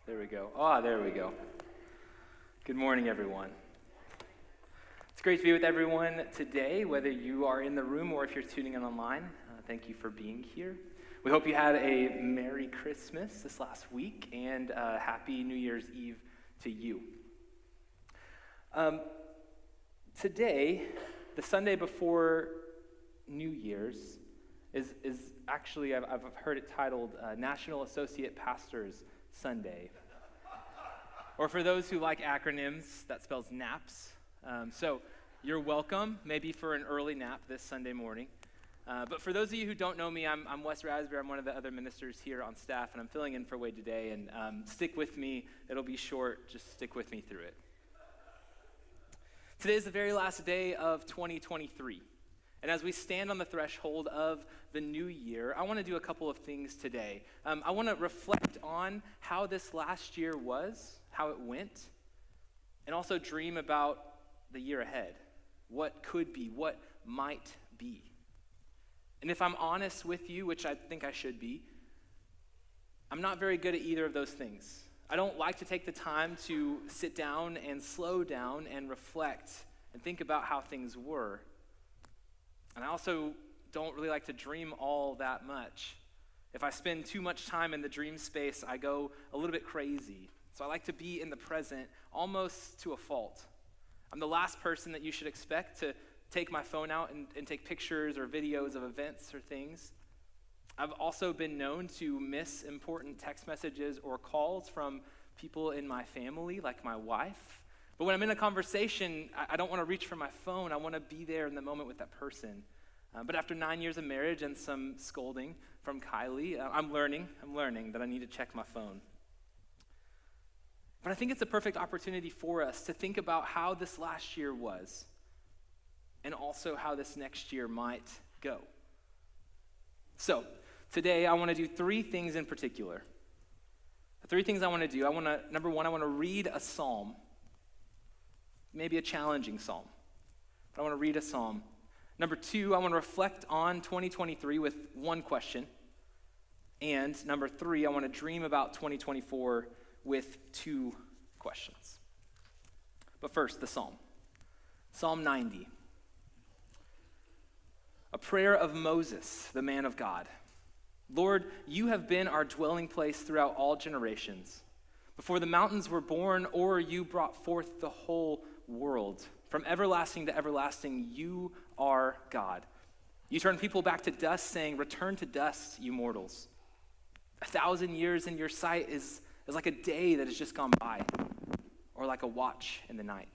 There we go. There we go. Good morning, everyone. It's great to be with everyone today, whether you are in the room or if you're tuning in online. Thank you for being here. We hope you had a Merry Christmas this last week and Happy New Year's Eve to you. Today, the Sunday before New Year's, is actually, I've heard it titled National Associate Pastors Sunday. Or for those who like acronyms, that spells NAPS. So you're welcome, maybe for an early nap this Sunday morning. But for those of you who don't know me, I'm Wes Raspberry. I'm one of the other ministers here on staff, and I'm filling in for Wade today. And stick with me. It'll be short. Just stick with me through it. Today is the very last day of 2023. And as we stand on the threshold of the new year, I want to do a couple of things today. I want to reflect on how this last year was, how it went, and also dream about the year ahead, what could be, what might be. And if I'm honest with you, which I think I should be, I'm not very good at either of those things. I don't like to take the time to sit down and slow down and reflect and think about how things were. And I also don't really like to dream all that much. If I spend too much time in the dream space, I go a little bit crazy. So I like to be in the present almost to a fault. I'm the last person that you should expect to take my phone out and take pictures or videos of events or things. I've also been known to miss important text messages or calls from people in my family, like my wife. But when I'm in a conversation, I don't want to reach for my phone. I want to be there in the moment with that person. But after 9 years of marriage and some scolding from Kylie, I'm learning that I need to check my phone. But I think it's a perfect opportunity for us to think about how this last year was and also how this next year might go. So today I want to do three things in particular. The three things I want to do. Number one, I want to read a psalm. Maybe a challenging psalm, but I want to read a psalm. Number two, I want to reflect on 2023 with one question. And number three, I want to dream about 2024 with two questions. But first, the psalm. Psalm 90. A prayer of Moses, the man of God. Lord, you have been our dwelling place throughout all generations. Before the mountains were born, or you brought forth the whole world. From everlasting to everlasting, you are God. You turn people back to dust, saying, return to dust, you mortals. 1,000 years in your sight is like a day that has just gone by, or like a watch in the night.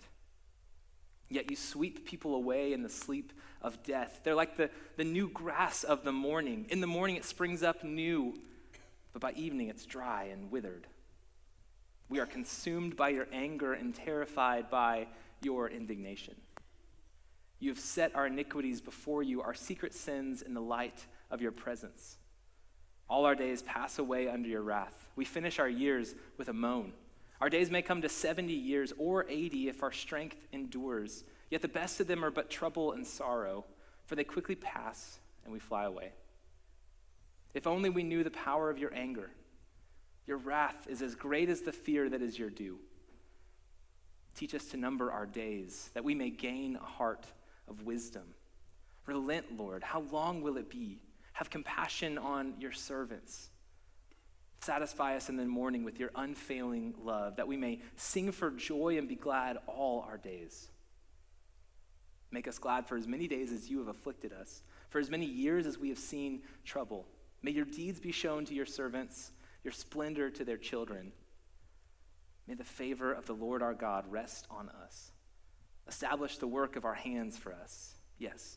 Yet you sweep people away in the sleep of death. They're like the new grass of the morning. In the morning it springs up new, but by evening it's dry and withered. We are consumed by your anger and terrified by your indignation. You have set our iniquities before you, our secret sins in the light of your presence. All our days pass away under your wrath. We finish our years with a moan. Our days may come to 70 years or 80 if our strength endures. Yet the best of them are but trouble and sorrow, for they quickly pass and we fly away. If only we knew the power of your anger. Your wrath is as great as the fear that is your due. Teach us to number our days, that we may gain a heart of wisdom. Relent, Lord. How long will it be? Have compassion on your servants. Satisfy us in the morning with your unfailing love, that we may sing for joy and be glad all our days. Make us glad for as many days as you have afflicted us, for as many years as we have seen trouble. May your deeds be shown to your servants, your splendor to their children. May the favor of the Lord our God rest on us. Establish the work of our hands for us. Yes,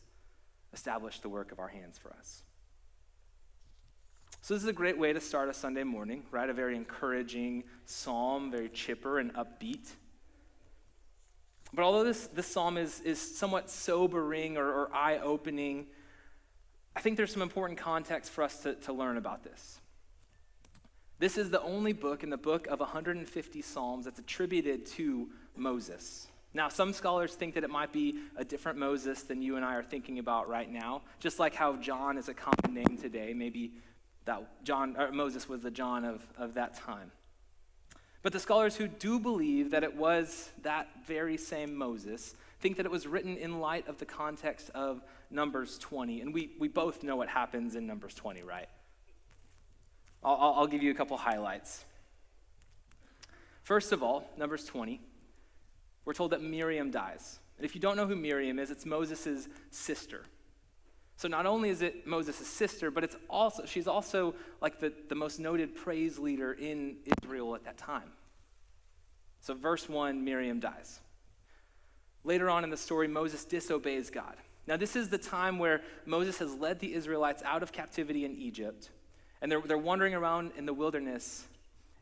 establish the work of our hands for us. So this is a great way to start a Sunday morning, right? A very encouraging psalm, very chipper and upbeat. But although this psalm is somewhat sobering or eye-opening, I think there's some important context for us to learn about this. This is the only book in the book of 150 Psalms that's attributed to Moses. Now, some scholars think that it might be a different Moses than you and I are thinking about right now, just like how John is a common name today. Maybe that Moses was the John of that time. But the scholars who do believe that it was that very same Moses think that it was written in light of the context of Numbers 20. And we both know what happens in Numbers 20, right? I'll give you a couple highlights. First of all, Numbers 20, we're told that Miriam dies. And if you don't know who Miriam is, it's Moses' sister. So not only is it Moses' sister, but she's also like the most noted praise leader in Israel at that time. So verse 1, Miriam dies. Later on in the story, Moses disobeys God. Now this is the time where Moses has led the Israelites out of captivity in Egypt, and they're wandering around in the wilderness.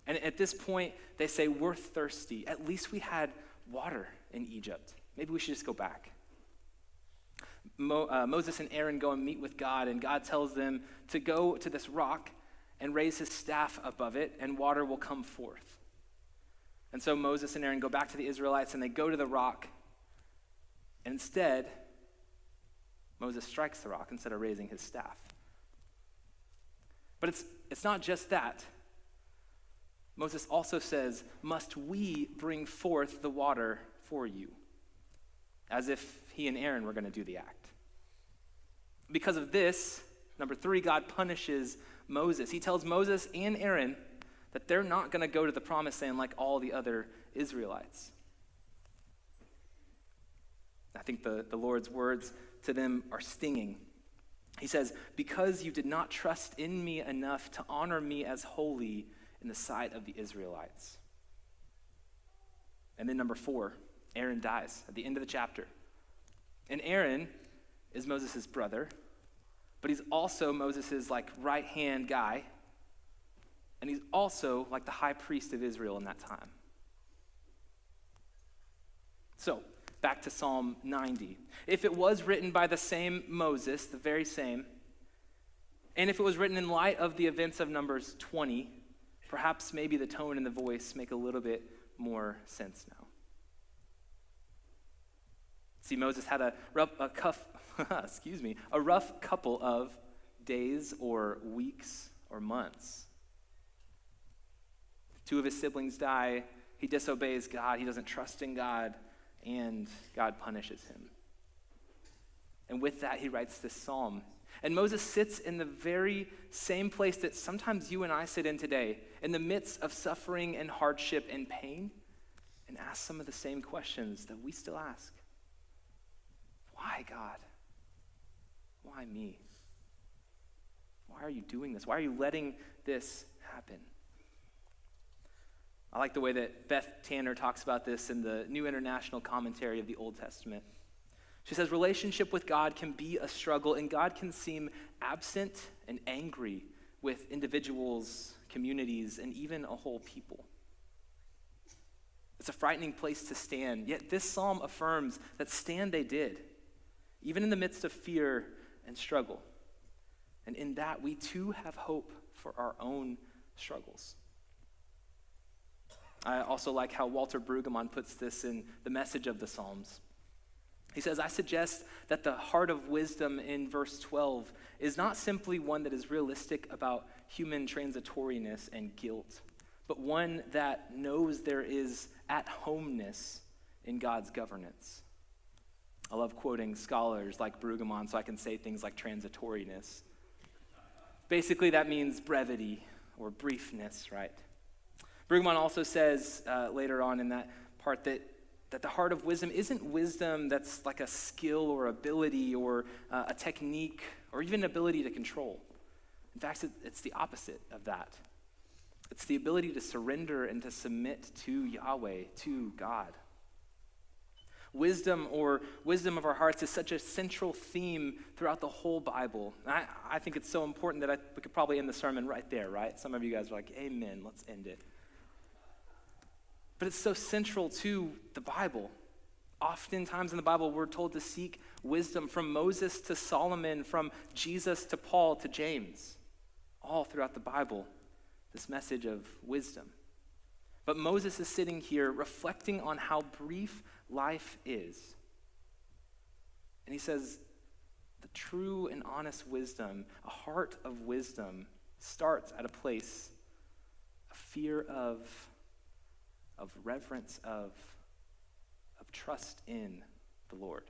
And at this point, they say, we're thirsty. At least we had water in Egypt. Maybe we should just go back. Moses and Aaron go and meet with God, and God tells them to go to this rock and raise his staff above it, and water will come forth. And so Moses and Aaron go back to the Israelites, and they go to the rock, and instead, Moses strikes the rock instead of raising his staff. But it's not just that. Moses also says, must we bring forth the water for you? As if he and Aaron were going to do the act. Because of this, number 3, God punishes Moses. He tells Moses and Aaron that they're not going to go to the promised land like all the other Israelites. I think the Lord's words to them are stinging. He says, because you did not trust in me enough to honor me as holy in the sight of the Israelites. And then number 4, Aaron dies at the end of the chapter. And Aaron is Moses' brother, but he's also Moses' right-hand guy, and he's also like the high priest of Israel in that time. So, back to Psalm 90. If it was written by the same Moses, the very same, and if it was written in light of the events of Numbers 20, perhaps maybe the tone and the voice make a little bit more sense now. See, Moses had a rough couple of days or weeks or months. 2 of his siblings die. He disobeys God. He doesn't trust in God, and God punishes him. And with that, he writes this psalm. And Moses sits in the very same place that sometimes you and I sit in today, in the midst of suffering and hardship and pain, and asks some of the same questions that we still ask. Why, God? Why me? Why are you doing this? Why are you letting this happen? I like the way that Beth Tanner talks about this in the New International Commentary of the Old Testament. She says, relationship with God can be a struggle, and God can seem absent and angry with individuals, communities, and even a whole people. It's a frightening place to stand, yet this psalm affirms that stand they did, even in the midst of fear and struggle. And in that, we too have hope for our own struggles. I also like how Walter Brueggemann puts this in The Message of the Psalms. He says, I suggest that the heart of wisdom in verse 12 is not simply one that is realistic about human transitoriness and guilt, but one that knows there is at-homeness in God's governance. I love quoting scholars like Brueggemann so I can say things like transitoriness. Basically, that means brevity or briefness, right? Brueggemann also says later on in that part that the heart of wisdom isn't wisdom that's like a skill or ability or a technique or even ability to control. In fact, it's the opposite of that. It's the ability to surrender and to submit to Yahweh, to God. Wisdom or wisdom of our hearts is such a central theme throughout the whole Bible. I think it's so important that we could probably end the sermon right there, right? Some of you guys are like, amen, let's end it. But it's so central to the Bible. Oftentimes in the Bible, we're told to seek wisdom from Moses to Solomon, from Jesus to Paul to James. All throughout the Bible, this message of wisdom. But Moses is sitting here reflecting on how brief life is. And he says, the true and honest wisdom, a heart of wisdom, starts at a place of fear of reverence, of trust in the Lord.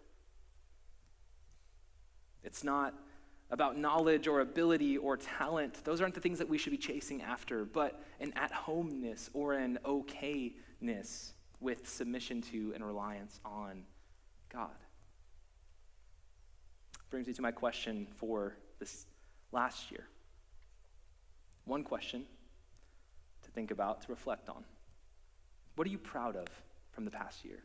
It's not about knowledge or ability or talent. Those aren't the things that we should be chasing after, but an at-homeness or an okayness with submission to and reliance on God. Brings me to my question for this last year. One question to think about, to reflect on. What are you proud of from the past year?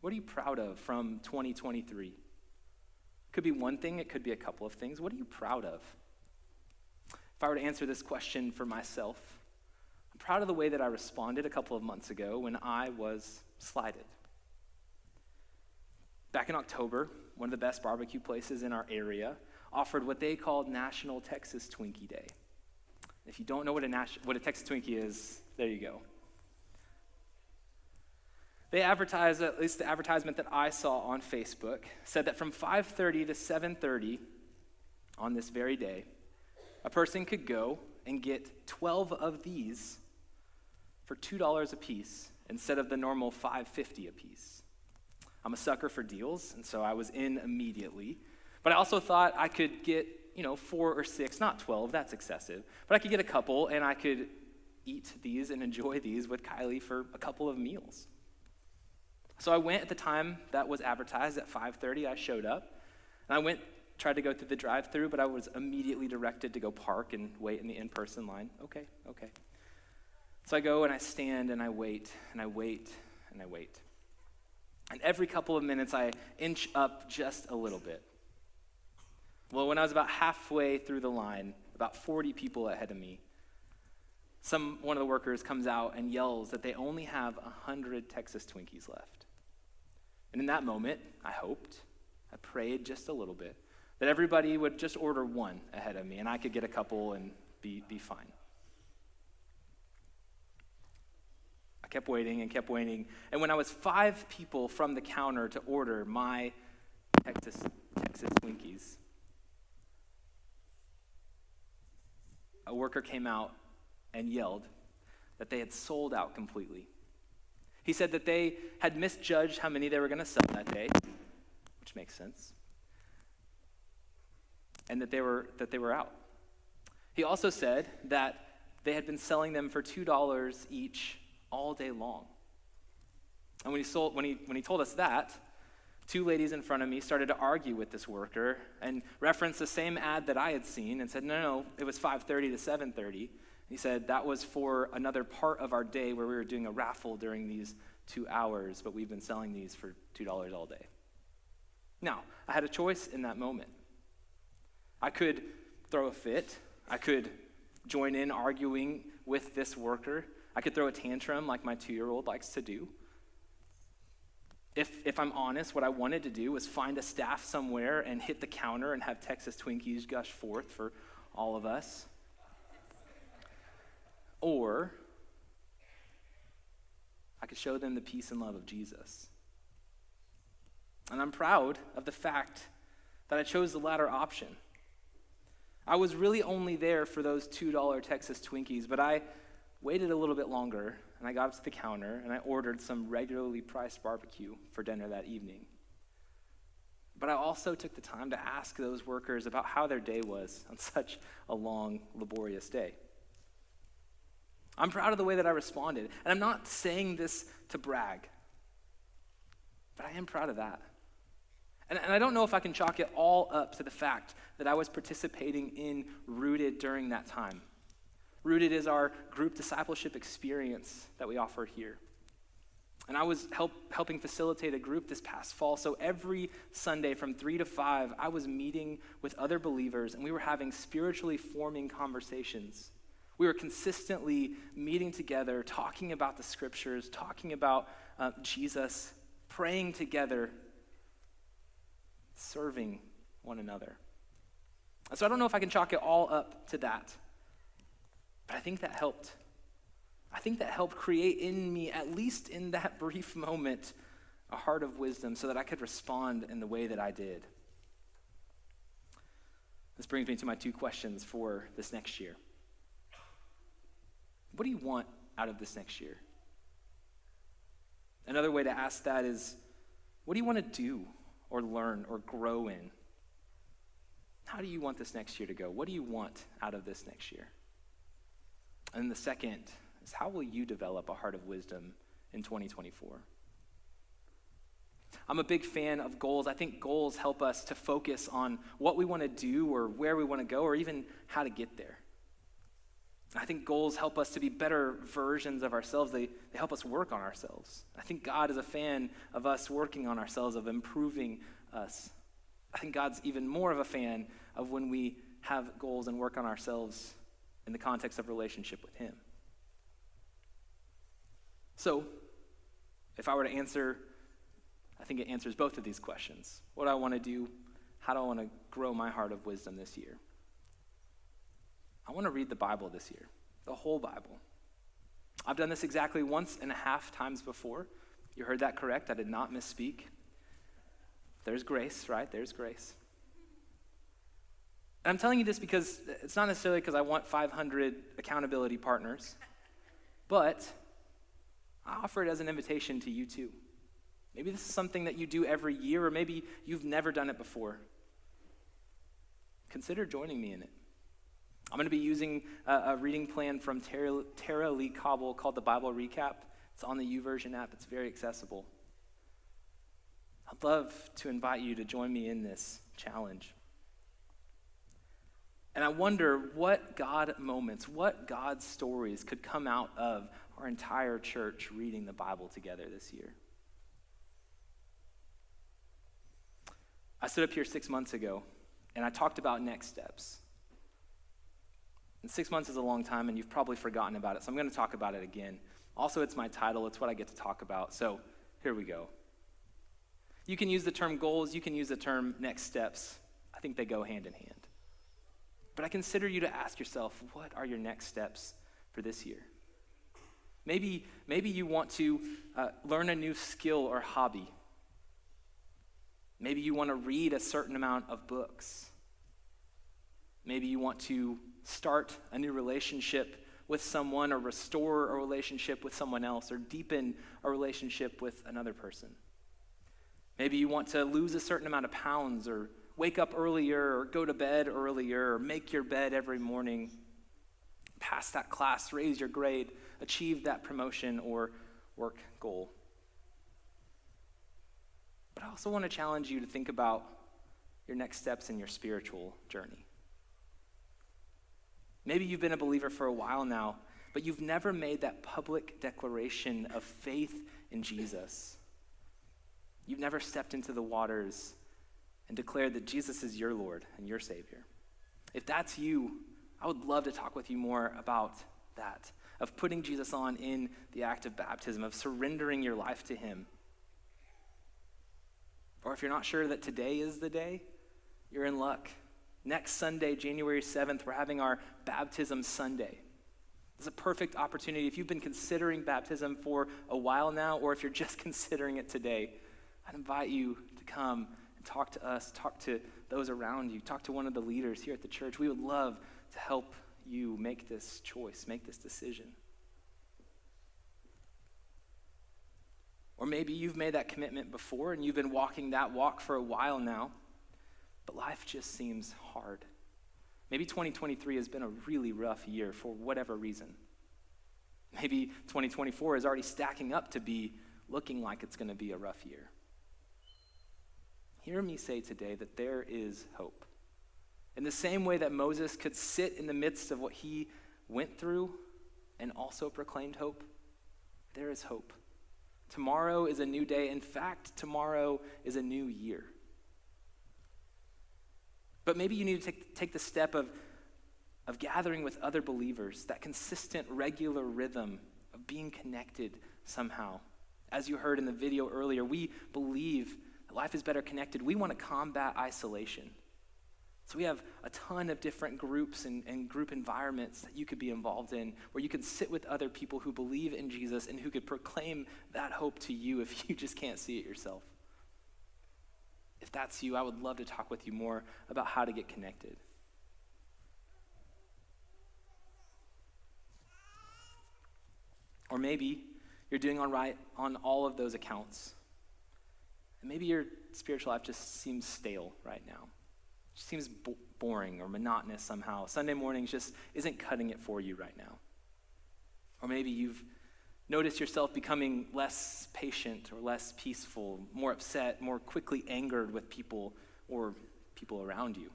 What are you proud of from 2023? Could be one thing, it could be a couple of things. What are you proud of? If I were to answer this question for myself, I'm proud of the way that I responded a couple of months ago when I was slighted. Back in October, one of the best barbecue places in our area offered what they called National Texas Twinkie Day. If you don't know what a Texas Twinkie is, there you go. They advertised, at least the advertisement that I saw on Facebook, said that from 5:30 to 7:30 on this very day, a person could go and get 12 of these for $2 a piece instead of the normal $5.50 a piece. I'm a sucker for deals, and so I was in immediately. But I also thought I could get, 4 or 6, not 12, that's excessive. But I could get a couple, and I could eat these and enjoy these with Kylie for a couple of meals. So I went at the time that was advertised at 5:30. I showed up, and I tried to go through the drive-thru, but I was immediately directed to go park and wait in the in-person line. Okay. So I go and I stand and I wait and I wait and I wait. And every couple of minutes I inch up just a little bit. Well, when I was about halfway through the line, about 40 people ahead of me, one of the workers comes out and yells that they only have 100 Texas Twinkies left. And in that moment, I prayed just a little bit, that everybody would just order one ahead of me and I could get a couple and be fine. I kept waiting, and when I was 5 people from the counter to order my Texas Twinkies, a worker came out and yelled that they had sold out completely. He said that they had misjudged how many they were going to sell that day, which makes sense, and that they were out. He also said that they had been selling them for $2 each all day long. And when he told us that, 2 ladies in front of me started to argue with this worker and referenced the same ad that I had seen and said, no, it was 5:30 to 7:30. He said that was for another part of our day where we were doing a raffle during these 2 hours, but we've been selling these for $2 all day. Now, I had a choice in that moment. I could throw a fit. I could join in arguing with this worker. I could throw a tantrum like my 2-year-old likes to do. If I'm honest, what I wanted to do was find a staff somewhere and hit the counter and have Texas Twinkies gush forth for all of us. Or I could show them the peace and love of Jesus. And I'm proud of the fact that I chose the latter option. I was really only there for those $2 Texas Twinkies, but I waited a little bit longer, and I got up to the counter, and I ordered some regularly priced barbecue for dinner that evening. But I also took the time to ask those workers about how their day was on such a long, laborious day. I'm proud of the way that I responded, and I'm not saying this to brag, but I am proud of that. And I don't know if I can chalk it all up to the fact that I was participating in Rooted during that time. Rooted is our group discipleship experience that we offer here. And I was helping facilitate a group this past fall, so every Sunday from 3 to 5, I was meeting with other believers, and we were having spiritually forming conversations. We were consistently meeting together, talking about the scriptures, talking about Jesus, praying together, serving one another. And so I don't know if I can chalk it all up to that, but I think that helped. I think that helped create in me, at least in that brief moment, a heart of wisdom so that I could respond in the way that I did. This brings me to my 2 questions for this next year. What do you want out of this next year? Another way to ask that is, what do you want to do or learn or grow in? How do you want this next year to go? What do you want out of this next year? And the second is, how will you develop a heart of wisdom in 2024? I'm a big fan of goals. I think goals help us to focus on what we want to do or where we want to go or even how to get there. I think goals help us to be better versions of ourselves. They help us work on ourselves. I think God is a fan of us working on ourselves, of improving us. I think God's even more of a fan of when we have goals and work on ourselves in the context of relationship with him. So, if I were to answer, I think it answers both of these questions. What do I want to do? How do I want to grow my heart of wisdom this year? I want to read the Bible this year, the whole Bible. I've done this exactly 1.5 times before. You heard that correct. I did not misspeak. There's grace, right? There's grace. And I'm telling you this because it's not necessarily because I want 500 accountability partners, but I offer it as an invitation to you too. Maybe this is something that you do every year, or maybe you've never done it before. Consider joining me in it. I'm going to be using a reading plan from Tara Lee Cobble called the Bible Recap. It's on the YouVersion app. It's very accessible. I'd love to invite you to join me in this challenge. And I wonder what God moments, what God stories could come out of our entire church reading the Bible together this year. I stood up here 6 months ago, and I talked about next steps. And 6 months is a long time, and you've probably forgotten about it, so I'm going to talk about it again. Also, it's my title. It's what I get to talk about, so here we go. You can use the term goals. You can use the term next steps. I think they go hand in hand. But I consider you to ask yourself, what are your next steps for this year? Maybe you want to learn a new skill or hobby. Maybe you want to read a certain amount of books. Maybe you want to start a new relationship with someone, or restore a relationship with someone else, or deepen a relationship with another person. Maybe you want to lose a certain amount of pounds, or wake up earlier, or go to bed earlier, or make your bed every morning, pass that class, raise your grade, achieve that promotion or work goal. But I also want to challenge you to think about your next steps in your spiritual journey. Maybe you've been a believer for a while now, but you've never made that public declaration of faith in Jesus. You've never stepped into the waters and declared that Jesus is your Lord and your Savior. If that's you, I would love to talk with you more about that, of putting Jesus on in the act of baptism, of surrendering your life to him. Or if you're not sure that today is the day, you're in luck. Next Sunday, January 7th, we're having our Baptism Sunday. It's a perfect opportunity. If you've been considering baptism for a while now, or if you're just considering it today, I'd invite you to come and talk to us, talk to those around you, talk to one of the leaders here at the church. We would love to help you make this choice, make this decision. Or maybe you've made that commitment before and you've been walking that walk for a while now, but life just seems hard. Maybe 2023 has been a really rough year for whatever reason. Maybe 2024 is already stacking up to be looking like it's going to be a rough year. Hear me say today that there is hope. In the same way that Moses could sit in the midst of what he went through and also proclaimed hope, there is hope. Tomorrow is a new day. In fact, tomorrow is a new year. But maybe you need to take the step of gathering with other believers, that consistent, regular rhythm of being connected somehow. As you heard in the video earlier, we believe that life is better connected. We want to combat isolation. So we have a ton of different groups and group environments that you could be involved in, where you could sit with other people who believe in Jesus and who could proclaim that hope to you if you just can't see it yourself. If that's you, I would love to talk with you more about how to get connected. maybe you're doing all right on all of those accounts. And maybe your spiritual life just seems stale right now. It just seems boring or monotonous somehow. Sunday mornings just isn't cutting it for you right now. Or maybe you've noticed yourself becoming less patient or less peaceful, more upset, more quickly angered with people or people around you.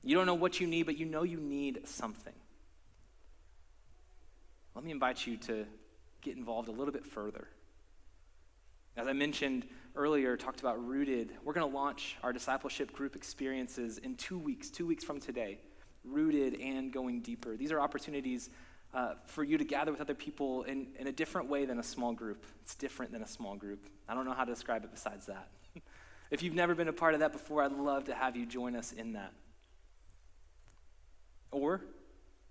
You don't know what you need, but you know you need something. Let me invite you to get involved a little bit further. As I mentioned earlier, talked about Rooted. We're going to launch our discipleship group experiences in 2 weeks from today. Rooted and Going Deeper. These are opportunities for you to gather with other people in a different way than a small group. It's different than a small group. I don't know how to describe it besides that. If you've never been a part of that before, I'd love to have you join us in that. Or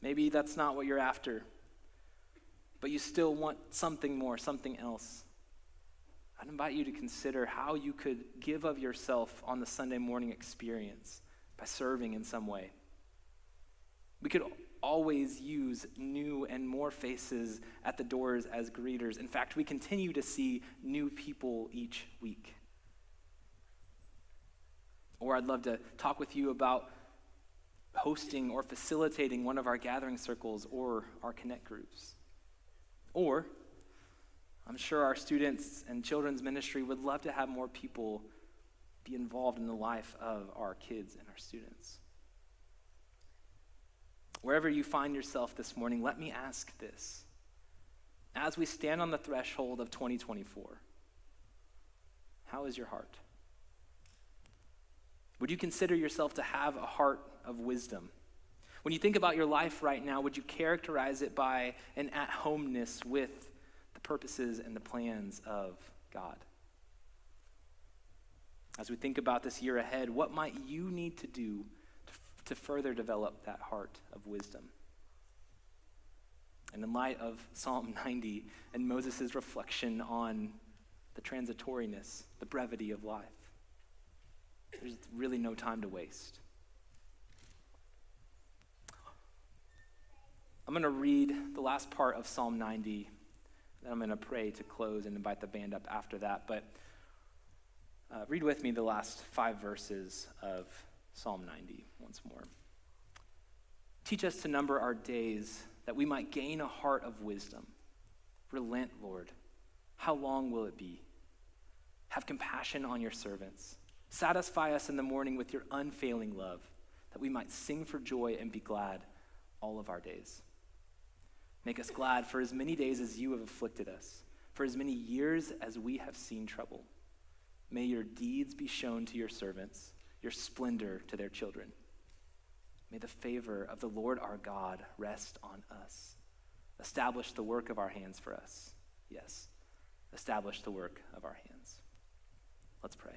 maybe that's not what you're after, but you still want something more, something else. I'd invite you to consider how you could give of yourself on the Sunday morning experience by serving in some way. We could always use new and more faces at the doors as greeters. In fact, we continue to see new people each week. Or I'd love to talk with you about hosting or facilitating one of our gathering circles or our connect groups. Or I'm sure our students and children's ministry would love to have more people be involved in the life of our kids and our students. Wherever you find yourself this morning, let me ask this. As we stand on the threshold of 2024, how is your heart? Would you consider yourself to have a heart of wisdom? When you think about your life right now, would you characterize it by an at-homeness with the purposes and the plans of God? As we think about this year ahead, what might you need to do to further develop that heart of wisdom? And in light of Psalm 90 and Moses' reflection on the transitoriness, the brevity of life, there's really no time to waste. I'm going to read the last part of Psalm 90, then I'm going to pray to close and invite the band up after that. But read with me the last 5 verses of Psalm 90 once more. Teach us to number our days, that we might gain a heart of wisdom. Relent, Lord. How long will it be? Have compassion on your servants. Satisfy us in the morning with your unfailing love, that we might sing for joy and be glad all of our days. Make us glad for as many days as you have afflicted us, for as many years as we have seen trouble. May your deeds be shown to your servants, your splendor to their children. May the favor of the Lord our God rest on us. Establish the work of our hands for us. Yes, establish the work of our hands. Let's pray.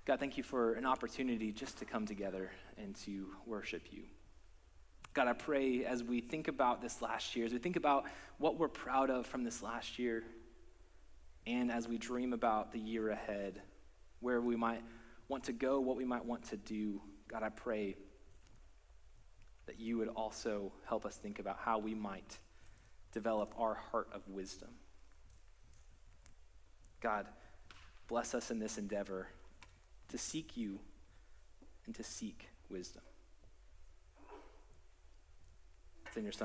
God, thank you for an opportunity just to come together and to worship you. God, I pray as we think about this last year, as we think about what we're proud of from this last year, and as we dream about the year ahead, where we might want to go, what we might want to do, God, I pray that you would also help us think about how we might develop our heart of wisdom. God, bless us in this endeavor to seek you and to seek wisdom. It's in your Son.